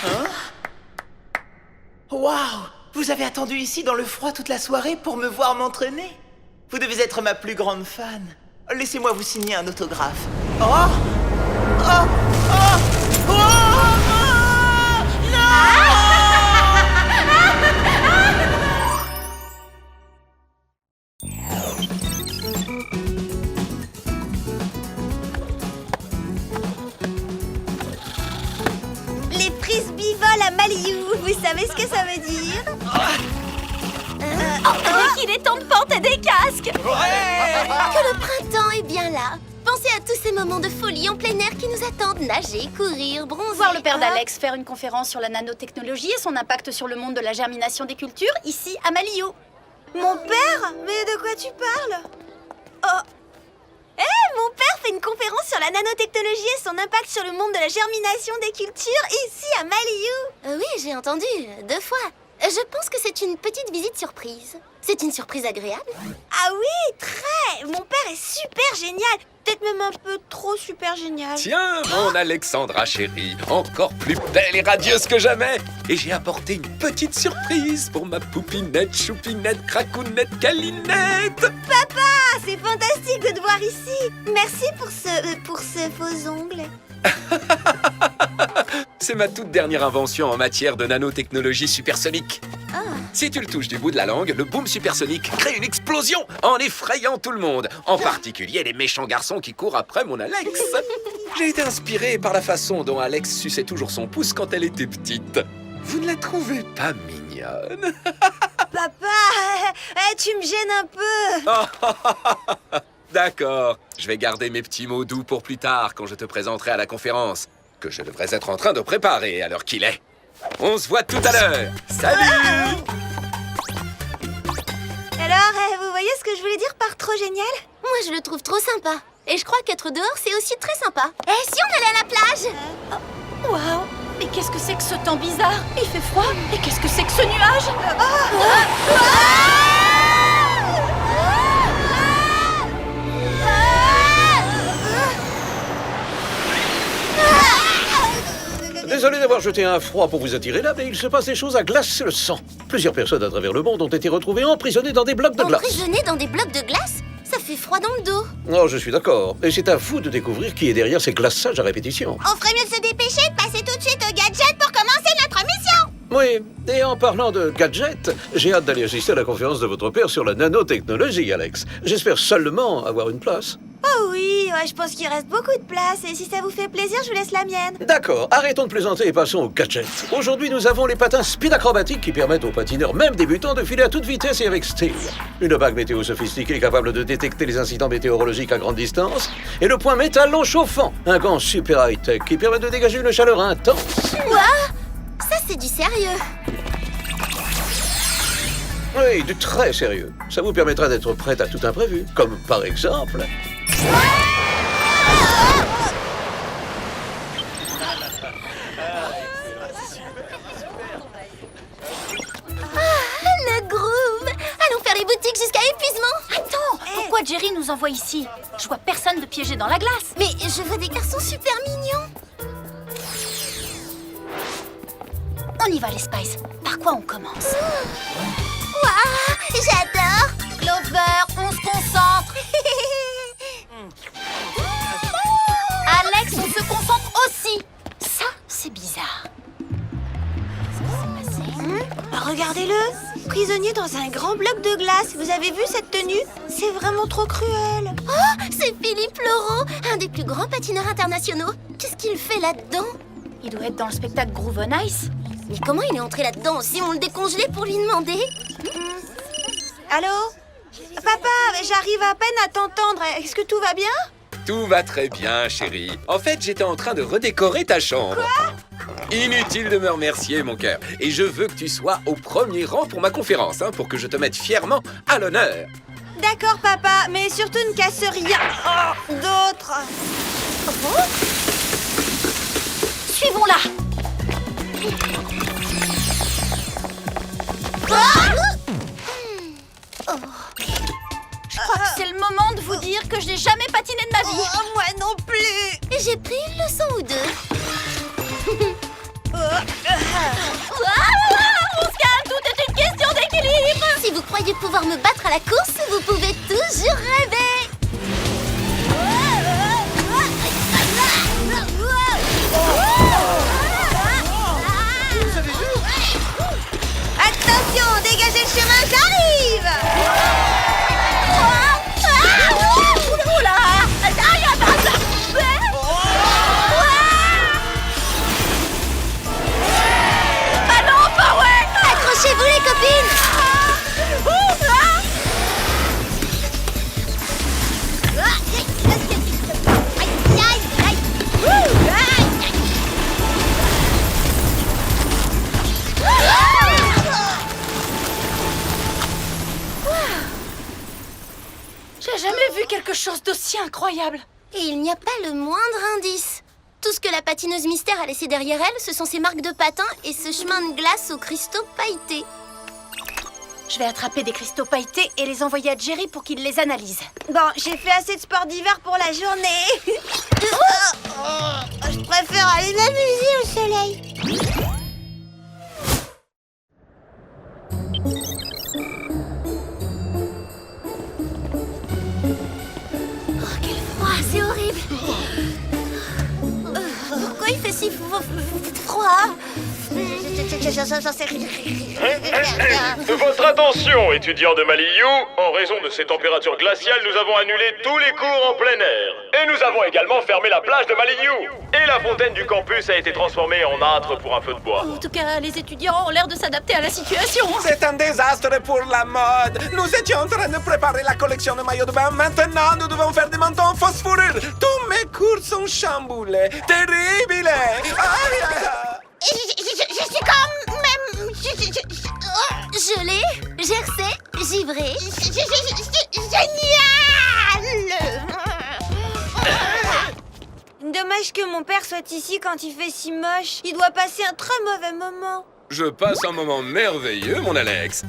Hein? Waouh! Vous avez attendu ici dans le froid toute la soirée pour me voir m'entraîner? Vous devez être ma plus grande fan. Laissez-moi vous signer un autographe. Oh! Oh! Oh! Oh! Oh! Non! Les frisbee volent à Maliou, vous savez ce que ça veut dire? Qu'il est temps de porter des casques. Que le printemps est bien là. Pensez à tous ces moments de folie en plein air qui nous attendent. Nager, courir, bronzer... Voir le père d'Alex faire une conférence sur la nanotechnologie et son impact sur le monde de la germination des cultures, ici à Malio. Mon père? Mais de quoi tu parles? Oh! Mon père fait une conférence sur la nanotechnologie et son impact sur le monde de la germination des cultures ici à Maliou. Oui, j'ai entendu, 2 fois. Je pense que c'est une petite visite surprise. C'est une surprise agréable? Ah oui, très! Mon père est super génial. Peut-être même un peu trop super génial. Tiens, mon Alexandra chérie, encore plus belle et radieuse que jamais. Et j'ai apporté une petite surprise pour ma poupinette, choupinette, cracounette, calinette. Papa, c'est fantastique de te voir ici. Merci pour ce faux ongle. C'est ma toute dernière invention en matière de nanotechnologie supersonique. Si tu le touches du bout de la langue, le boom supersonique crée une explosion en effrayant tout le monde, en particulier les méchants garçons qui courent après mon Alex. J'ai été inspiré par la façon dont Alex suçait toujours son pouce quand elle était petite. Vous ne la trouvez pas mignonne? Papa, tu me gênes un peu. D'accord, je vais garder mes petits mots doux pour plus tard quand je te présenterai à la conférence, que je devrais être en train de préparer à l'heure qu'il est. On se voit tout à l'heure. Salut! Alors, vous voyez ce que je voulais dire par trop génial? Moi, je le trouve trop sympa. Et je crois qu'être dehors, c'est aussi très sympa. Et si on allait à la plage? Waouh! Mais qu'est-ce que c'est que ce temps bizarre? Il fait froid. Et qu'est-ce que c'est que ce nuage? Désolé d'avoir jeté un froid pour vous attirer là, mais il se passe des choses à glacer le sang. Plusieurs personnes à travers le monde ont été retrouvées emprisonnées dans des blocs de glace. Emprisonné dans des blocs de glace? Ça fait froid dans le dos. Oh, je suis d'accord. Et c'est à vous de découvrir qui est derrière ces glaçages à répétition. On ferait mieux de se dépêcher de passer tout de suite au gadget pour commencer notre mission. Oui, et en parlant de gadgets, j'ai hâte d'aller assister à la conférence de votre père sur la nanotechnologie, Alex. J'espère seulement avoir une place. Oh oui, je pense qu'il reste beaucoup de place. Et si ça vous fait plaisir, je vous laisse la mienne. D'accord, arrêtons de plaisanter et passons aux gadgets. Aujourd'hui, nous avons les patins speed acrobatiques qui permettent aux patineurs, même débutants, de filer à toute vitesse et avec style. Une bague météo sophistiquée capable de détecter les incidents météorologiques à grande distance. Et le point métallo chauffant, un gant super high-tech qui permet de dégager une chaleur intense. Quoi? Ça, c'est du sérieux. Oui, du très sérieux. Ça vous permettra d'être prête à tout imprévu, comme par exemple... Le groove. Allons faire les boutiques jusqu'à épuisement. Attends! Pourquoi Jerry nous envoie ici? Je vois personne de piégé dans la glace. Mais je veux des garçons super mignons. On y va, les Spice. Par quoi on commence? Waouh, j'adore. Clover, on se concentre. Alex, on se concentre aussi. Ça, c'est bizarre. Qu'est-ce qui s'est passé? Regardez-le, prisonnier dans un grand bloc de glace. Vous avez vu cette tenue? C'est vraiment trop cruel. Oh, c'est Philippe Laurent, un des plus grands patineurs internationaux. Qu'est-ce qu'il fait là-dedans? Il doit être dans le spectacle Groove on Ice. Mais comment il est entré là-dedans? Si on le décongelait pour lui demander. Allô? Papa, j'arrive à peine à t'entendre. Est-ce que tout va bien? Tout va très bien, chérie. En fait, j'étais en train de redécorer ta chambre. Quoi? Inutile de me remercier, mon cœur. Et je veux que tu sois au premier rang pour ma conférence, pour que je te mette fièrement à l'honneur. D'accord, papa, mais surtout ne casse rien d'autre. Suivons-la. Je crois que c'est le moment de vous dire que je n'ai jamais patiné de ma vie. Moi non plus. J'ai pris une leçon ou deux. croyez pouvoir me battre à la course, vous pouvez toujours rêver. Attention, dégagez le chemin, j'arrive. Accrochez-vous les copines. J'ai jamais vu quelque chose d'aussi incroyable. Et il n'y a pas le moindre indice. Tout ce que la patineuse mystère a laissé derrière elle, ce sont ses marques de patins et ce chemin de glace aux cristaux pailletés. Je vais attraper des cristaux pailletés et les envoyer à Jerry pour qu'il les analyse. Bon, j'ai fait assez de sport d'hiver pour la journée. Je préfère aller m'amuser au soleil. Oh, quel froid, c'est horrible. Pourquoi il fait si froid? J'en sais rien. Votre attention, étudiants de Maliyu. En raison de ces températures glaciales, nous avons annulé tous les cours en plein air. Et nous avons également fermé la plage de Maliyu. Et la fontaine du campus a été transformée en âtre pour un feu de bois. En tout cas, les étudiants ont l'air de s'adapter à la situation. C'est un désastre pour la mode. Nous étions en train de préparer la collection de maillots de bain. Maintenant, nous devons faire des manteaux en fausse fourrure. Tous mes cours sont chamboulés. Terrible. Je suis quand même... Gelé, gercé, givré. Génial! Dommage que mon père soit ici quand il fait si moche. Il doit passer un très mauvais moment. Je passe un moment merveilleux, mon Alex.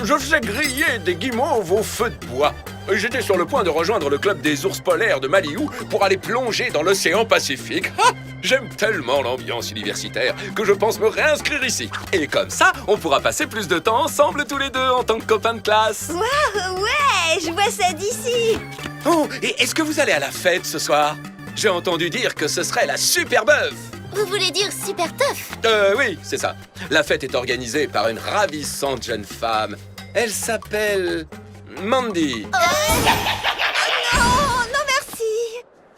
Je faisais griller des guimauves au feu de bois. J'étais sur le point de rejoindre le club des ours polaires de Maliyu pour aller plonger dans l'océan Pacifique. Ah, j'aime tellement l'ambiance universitaire que je pense me réinscrire ici. Et comme ça, on pourra passer plus de temps ensemble tous les deux en tant que copains de classe. Waouh, ouais, je vois ça d'ici. Oh, et est-ce que vous allez à la fête ce soir? J'ai entendu dire que ce serait la super bœuf. Vous voulez dire super tough? Oui, c'est ça. La fête est organisée par une ravissante jeune femme. Elle s'appelle Mandy. Non, non merci.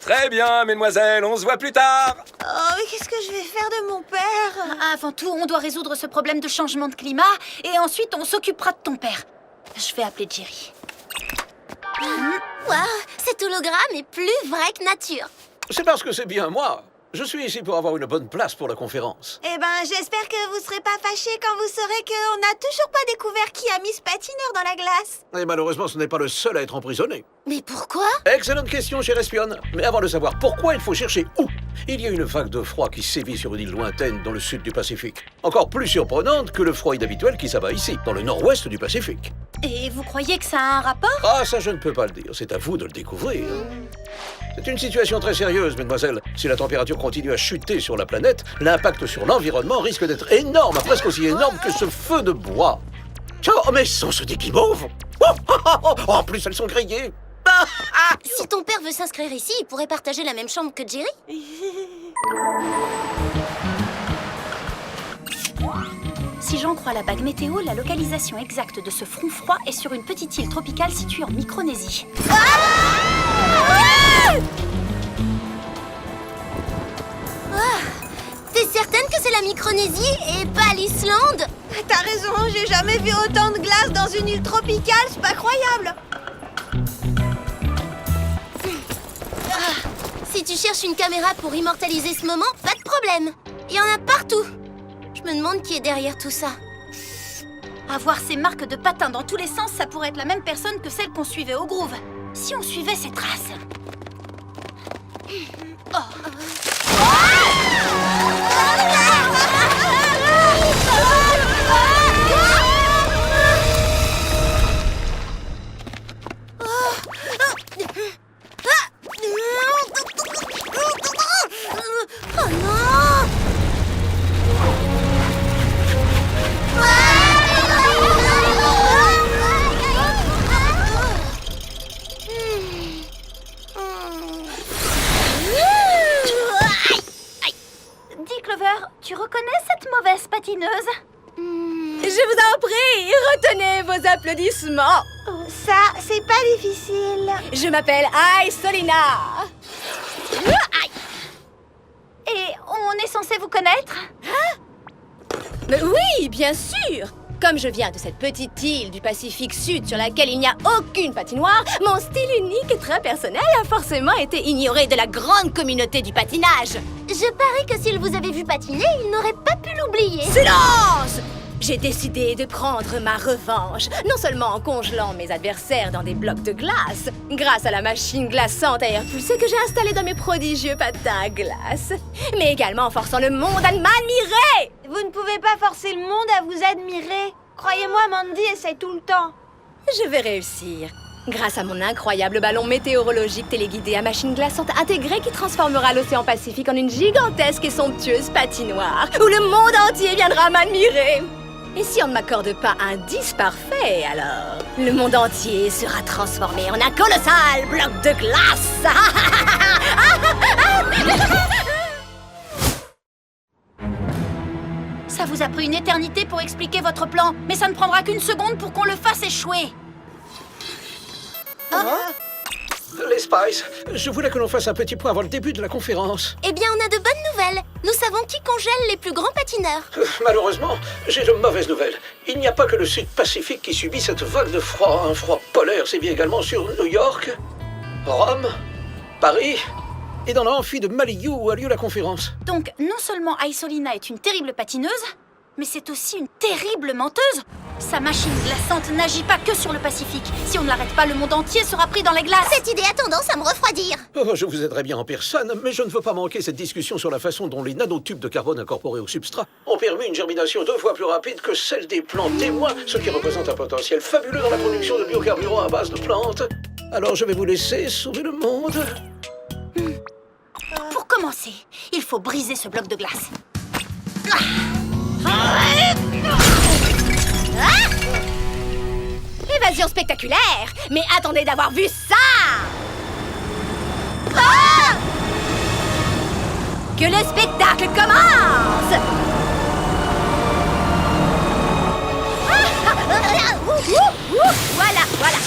Très bien, mesdemoiselles, on se voit plus tard. Oh, mais qu'est-ce que je vais faire de mon père? Avant tout, on doit résoudre ce problème de changement de climat et ensuite on s'occupera de ton père. Je vais appeler Jerry. Waouh, cet hologramme est plus vrai que nature. C'est parce que c'est bien moi. Je suis ici pour avoir une bonne place pour la conférence. Eh ben, j'espère que vous serez pas fâchés quand vous saurez qu'on n'a toujours pas découvert qui a mis ce patineur dans la glace. Et malheureusement, ce n'est pas le seul à être emprisonné. Mais pourquoi? Excellente question, chère espionne. Mais avant de savoir pourquoi, il faut chercher où. Il y a une vague de froid qui sévit sur une île lointaine dans le sud du Pacifique. Encore plus surprenante que le froid inhabituel qui s'abat ici, dans le nord-ouest du Pacifique. Et vous croyez que ça a un rapport? Ah, ça, je ne peux pas le dire. C'est à vous de le découvrir. C'est une situation très sérieuse, mesdemoiselles. Si la température continue à chuter sur la planète, l'impact sur l'environnement risque d'être énorme, presque aussi énorme que ce feu de bois. Oh, mais sont ce des guimauves? En plus, elles sont grillées. Si ton père veut s'inscrire ici, il pourrait partager la même chambre que Jerry. Si j'en crois la bague météo, la localisation exacte de ce front froid est sur une petite île tropicale située en Micronésie. T'es certaine que c'est la Micronésie et pas l'Islande? T'as raison, j'ai jamais vu autant de glace dans une île tropicale, c'est pas croyable. Si tu cherches une caméra pour immortaliser ce moment, pas de problème. Il y en a partout. Je me demande qui est derrière tout ça. Avoir ces marques de patins dans tous les sens, ça pourrait être la même personne que celle qu'on suivait au Groove. Si on suivait ces traces. Oh non! tu reconnais cette mauvaise patineuse? Je vous en prie, retenez vos applaudissements. Ça, c'est pas difficile. Je m'appelle Aisolina. Et on est censé vous connaître? Mais oui, bien sûr. Comme je viens de cette petite île du Pacifique Sud sur laquelle il n'y a aucune patinoire, mon style unique et très personnel a forcément été ignoré de la grande communauté du patinage. Je parie que s'il vous avait vu patiner, il n'aurait pas pu l'oublier. Silence! J'ai décidé de prendre ma revanche, non seulement en congelant mes adversaires dans des blocs de glace, grâce à la machine glaçante à air pulsé que j'ai installée dans mes prodigieux patins à glace, mais également en forçant le monde à m'admirer! Vous ne pouvez pas forcer le monde à vous admirer. Croyez-moi, Mandy essaie tout le temps. Je vais réussir. Grâce à mon incroyable ballon météorologique téléguidé à machine glaçante intégrée qui transformera l'océan Pacifique en une gigantesque et somptueuse patinoire où le monde entier viendra m'admirer. Et si on ne m'accorde pas un 10 parfait, alors le monde entier sera transformé en un colossal bloc de glace. Ça vous a pris une éternité pour expliquer votre plan, mais ça ne prendra qu'une seconde pour qu'on le fasse échouer. Les Spice, je voulais que l'on fasse un petit point avant le début de la conférence. Eh bien, on a de bonnes nouvelles. Nous savons qui congèle les plus grands patineurs. Malheureusement, j'ai de mauvaises nouvelles. Il n'y a pas que le Sud Pacifique qui subit cette vague de froid. Un froid polaire sévit également sur New York, Rome, Paris et dans l'amphi de Maliyu où a lieu la conférence. Donc, non seulement Aisolina est une terrible patineuse, mais c'est aussi une terrible menteuse. Sa machine glaçante n'agit pas que sur le Pacifique. Si on ne l'arrête pas, le monde entier sera pris dans les glaces. Cette idée a tendance à me refroidir. Oh, je vous aiderai bien en personne, mais je ne veux pas manquer cette discussion sur la façon dont les nanotubes de carbone incorporés au substrat ont permis une germination 2 fois plus rapide que celle des plantes témoins, ce qui représente un potentiel fabuleux dans la production de biocarburants à base de plantes. Alors je vais vous laisser sauver le monde. Pour commencer, il faut briser ce bloc de glace. Évasion spectaculaire! Mais attendez d'avoir vu ça! Que le spectacle commence! Voilà, voilà!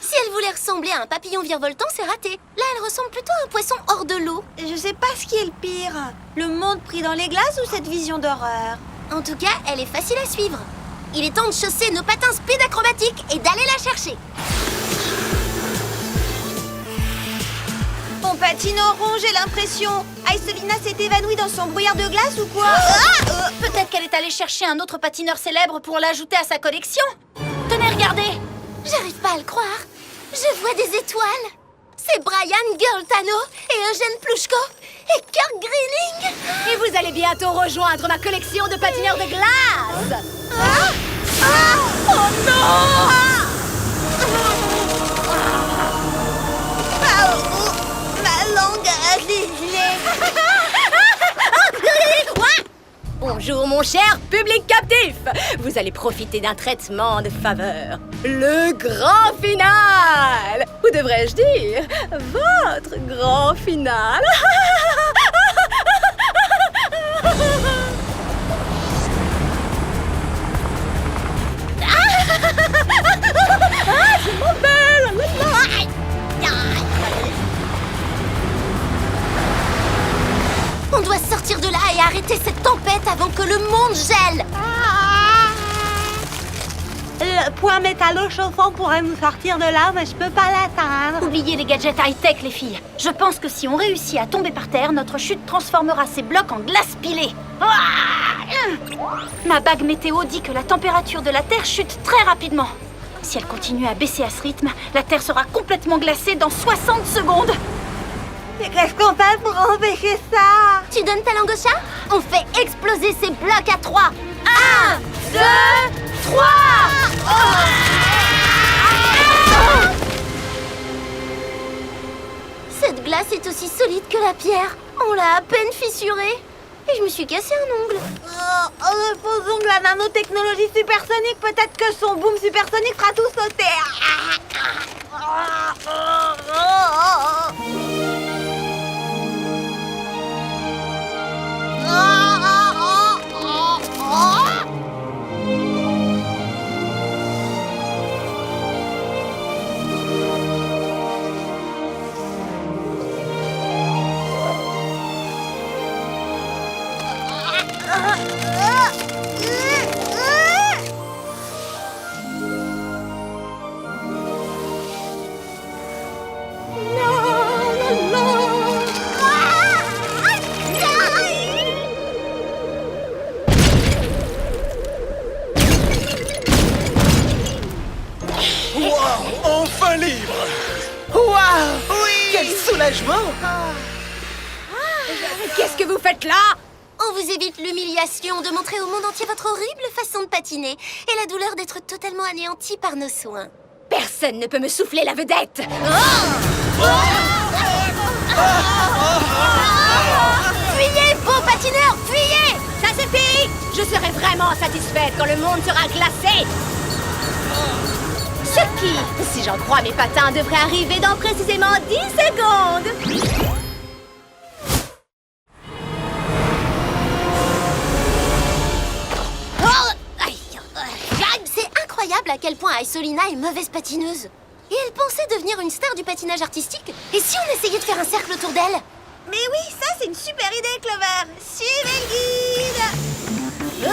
Si elle voulait ressembler à un papillon virevoltant, c'est raté. Là, elle ressemble plutôt à un poisson hors de l'eau. Je sais pas ce qui est le pire. Le monde pris dans les glaces ou cette vision d'horreur? En tout cas, elle est facile à suivre. Il est temps de chausser nos patins speed acrobatiques et d'aller la chercher. On patine en rond, j'ai l'impression. Aisolina s'est évanouie dans son brouillard de glace ou quoi? Peut-être qu'elle est allée chercher un autre patineur célèbre pour l'ajouter à sa collection. Tenez, regardez. J'arrive pas à le croire. Je vois des étoiles. C'est Brian Girltano et Eugène Plushko et Kirk Greening. Et vous allez bientôt rejoindre ma collection de patineurs de glace! Oh non! Ma langue a glissé. Bonjour mon cher public captif! Vous allez profiter d'un traitement de faveur. Le grand final! Ou devrais-je dire, votre grand final? Je m'embelle! On doit sortir de là et arrêter cette tempête avant que le monde gèle. Le point métallo chauffant pourrait nous sortir de là, mais je peux pas l'atteindre. Oubliez les gadgets high-tech, les filles. Je pense que si on réussit à tomber par terre, notre chute transformera ces blocs en glace pilée. Ma bague météo dit que la température de la Terre chute très rapidement. Si elle continue à baisser à ce rythme, la Terre sera complètement glacée dans 60 secondes. Mais qu'est-ce qu'on fait pour empêcher ça? Tu donnes ta langue au chat? On fait exploser ces blocs à 3. 1, 2, 3. Cette glace est aussi solide que la pierre. On l'a à peine fissurée. Et je me suis cassé un ongle. Supposons que la nanotechnologie supersonique, peut-être que son boom supersonique fera tout sauter. Enfin libre! Waouh! Oui! Quel soulagement! Qu'est-ce que vous faites là? On vous évite l'humiliation de montrer au monde entier votre horrible façon de patiner et la douleur d'être totalement anéanti par nos soins. Personne ne peut me souffler la vedette. Fuyez, beaux patineurs, fuyez! Ça suffit! Je serai vraiment satisfaite quand le monde sera glacé. Ce qui, si j'en crois mes patins, devrait arriver dans précisément 10 secondes. C'est incroyable à quel point Aisolina est mauvaise patineuse. Et elle pensait devenir une star du patinage artistique. Et si on essayait de faire un cercle autour d'elle? Mais oui, ça c'est une super idée, Clover. Suivez le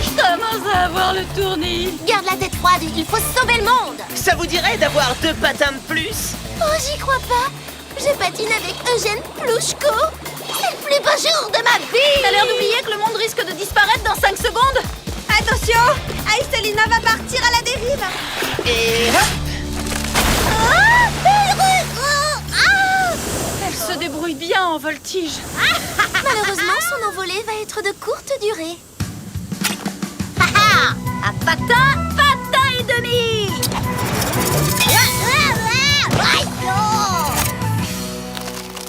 Je commence à avoir le tournis. Garde la tête froide, il faut sauver le monde. Ça vous dirait d'avoir 2 patins de plus? Oh, j'y crois pas. Je patine avec Eugène Plouchko. C'est le plus beau jour de ma vie. T'as l'air d'oublier que le monde risque de disparaître dans 5 secondes. Attention, Aisolina va partir à la dérive. Et hop! Elle se débrouille bien en voltige. Malheureusement, son envolée va être de courte durée. À patin et demi.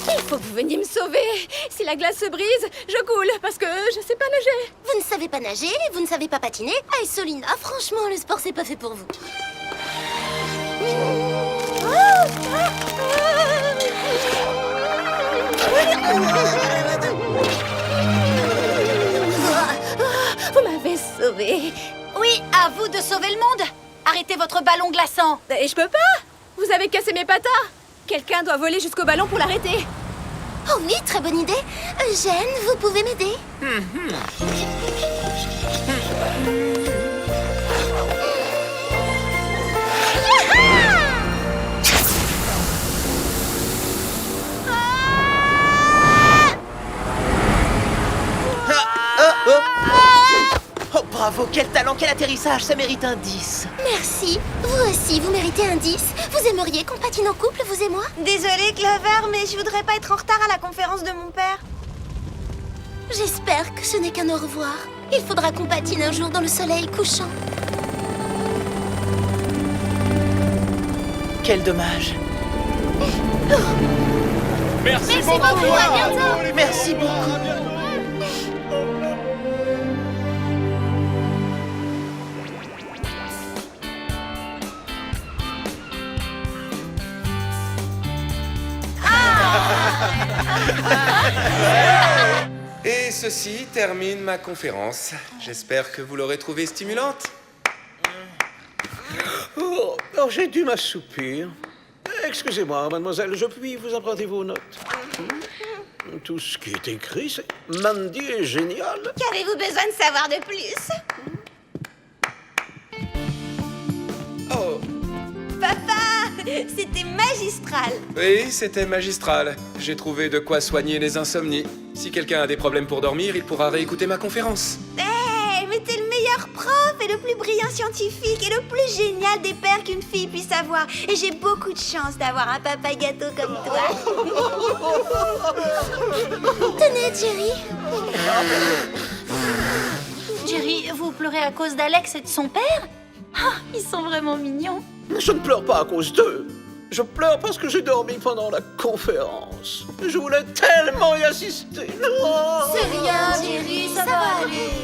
Il faut que vous veniez me sauver. Si la glace se brise, je coule parce que je sais pas nager. Vous ne savez pas nager, vous ne savez pas patiner. Aisolina, franchement, le sport, c'est pas fait pour vous. Vous m'avez sauvée. Oui, à vous de sauver le monde. Arrêtez votre ballon glaçant. Et je peux pas. Vous avez cassé mes patins. Quelqu'un doit voler jusqu'au ballon pour l'arrêter. Oh oui, très bonne idée. Eugène, vous pouvez m'aider? Oh, bravo, quel talent, quel atterrissage, ça mérite un 10. Merci. Vous aussi, vous méritez un 10. Vous aimeriez qu'on patine en couple, vous et moi? Désolée, Clover, mais je voudrais pas être en retard à la conférence de mon père. J'espère que ce n'est qu'un au revoir. Il faudra qu'on patine un jour dans le soleil couchant. Quel dommage. Merci beaucoup! À bientôt. Merci beaucoup. Et ceci termine ma conférence. J'espère que vous l'aurez trouvée stimulante. Oh, j'ai dû m'assoupir. Excusez-moi, mademoiselle, je puis vous emprunter vos notes? Tout ce qui est écrit, c'est Mandy est génial. Qu'avez-vous besoin de savoir de plus? Oh, Papa, c'était magistral. oui, c'était magistral. J'ai trouvé de quoi soigner les insomnies. Si quelqu'un a des problèmes pour dormir, il pourra réécouter ma conférence. Mais t'es le meilleur prof et le plus brillant scientifique et le plus génial des pères qu'une fille puisse avoir. Et j'ai beaucoup de chance d'avoir un papa gâteau comme toi. Tenez, Jerry. Jerry, vous pleurez à cause d'Alex et de son père? Ah, ils sont vraiment mignons. Je ne pleure pas à cause d'eux. Je pleure parce que j'ai dormi pendant la conférence. Je voulais tellement y assister. C'est rien, Jerry, ça va aller.